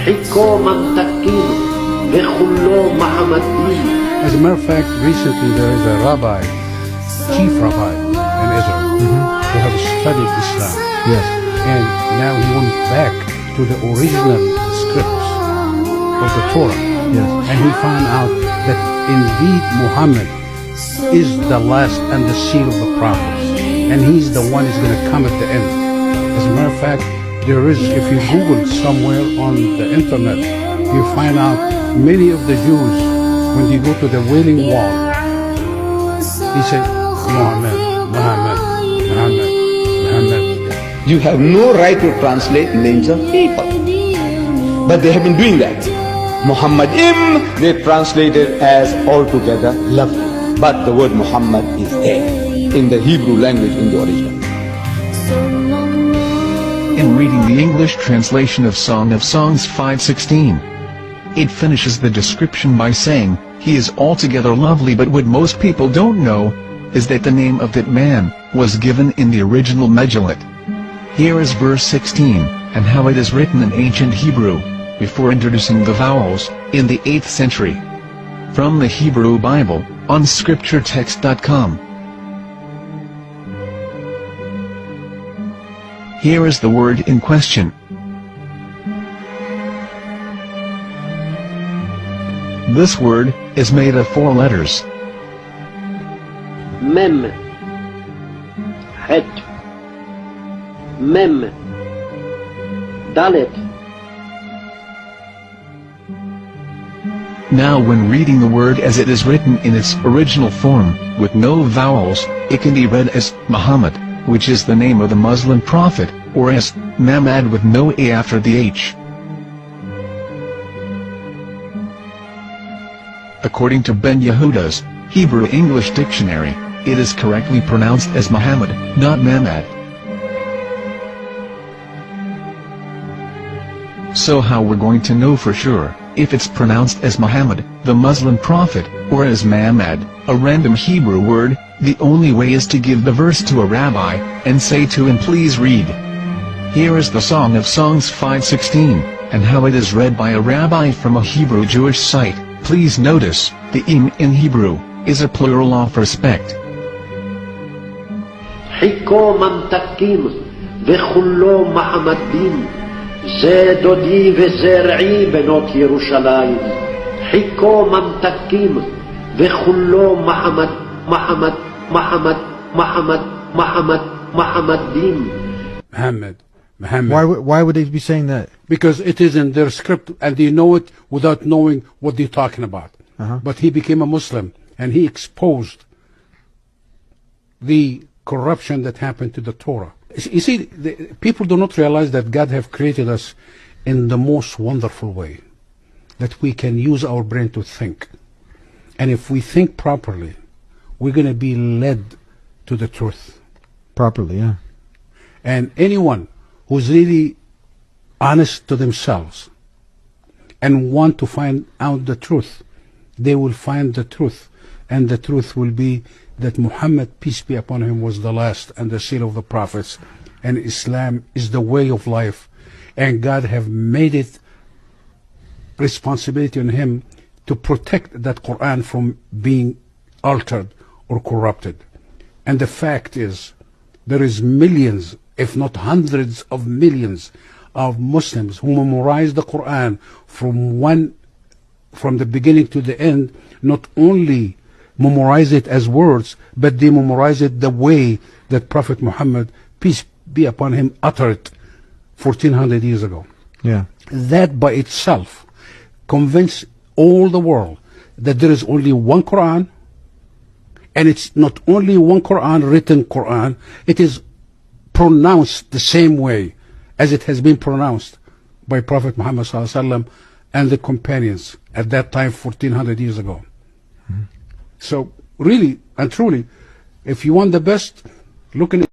As a matter of fact, recently there is a rabbi, chief rabbi in Israel, who have studied Islam. Yes. And now he went back to the original scripts of the Torah. Yes. And he found out that indeed Muhammad is the last and the seal of the prophets. And he's the one who's going to come at the end. As a matter of fact, there is, if you Google somewhere on the internet, you find out many of the Jews, when they go to the Wailing Wall, he said, Muhammad, Muhammad, Muhammad, Muhammad. You have no right to translate names of people. But they have been doing that. Muhammadim, they translated as altogether lovely. But the word Muhammad is there in the Hebrew language in the original. In reading the English translation of Song of Songs 5:16, it finishes the description by saying, he is altogether lovely, but what most people don't know is that the name of that man was given in the original Megillah. Here is verse 16, and how it is written in ancient Hebrew, before introducing the vowels, in the 8th century. From the Hebrew Bible, on scripturetext.com. Here is the word in question. This word is made of 4 letters. Mem, Het, Mem, Dalet. Now when reading the word as it is written in its original form, with no vowels, it can be read as Muhammad, which is the name of the Muslim prophet, or as Mamad with no A after the H. According to Ben Yehuda's Hebrew-English dictionary, it is correctly pronounced as Muhammad, not Mamad. So how we're going to know for sure if it's pronounced as Muhammad, the Muslim prophet, or as Mamad, a random Hebrew word? The only way is to give the verse to a rabbi, and say to him, please read. Here is the Song of Songs 5:16, and how it is read by a rabbi from a Hebrew Jewish site. Please notice, the im in Hebrew, is a plural of respect. Hiko mamtakim, vechullo Muhammadim, ze dodi vezer'i benot Yerushalayim. Hiko mamtakim, vechullo Muhammad, Muhammad, Muhammad, Muhammad, Muhammad, Muhammadim. Muhammad, Muhammad. Why would they be saying that? Because it is in their script and they know it without knowing what they're talking about. But he became a Muslim and he exposed the corruption that happened to the Torah. You see, people do not realize that God have created us in the most wonderful way, that we can use our brain to think. And if we think properly, we're going to be led to the truth. Properly, yeah. And anyone who's really honest to themselves and want to find out the truth, they will find the truth. And the truth will be that Muhammad, peace be upon him, was the last and the seal of the prophets. And Islam is the way of life. And God have made it responsibility on him to protect that Qur'an from being altered or corrupted. And the fact is, there is millions, if not hundreds of millions of Muslims who memorize the Qur'an from the beginning to the end, not only memorize it as words, but they memorize it the way that Prophet Muhammad, peace be upon him, uttered 1400 years ago. Yeah. That by itself convinced all the world that there is only one Qur'an, and it's not only one Qur'an, written Qur'an, it is pronounced the same way as it has been pronounced by Prophet Muhammad ﷺ and the companions at that time 1400 years ago. So really and truly, if you want the best, look in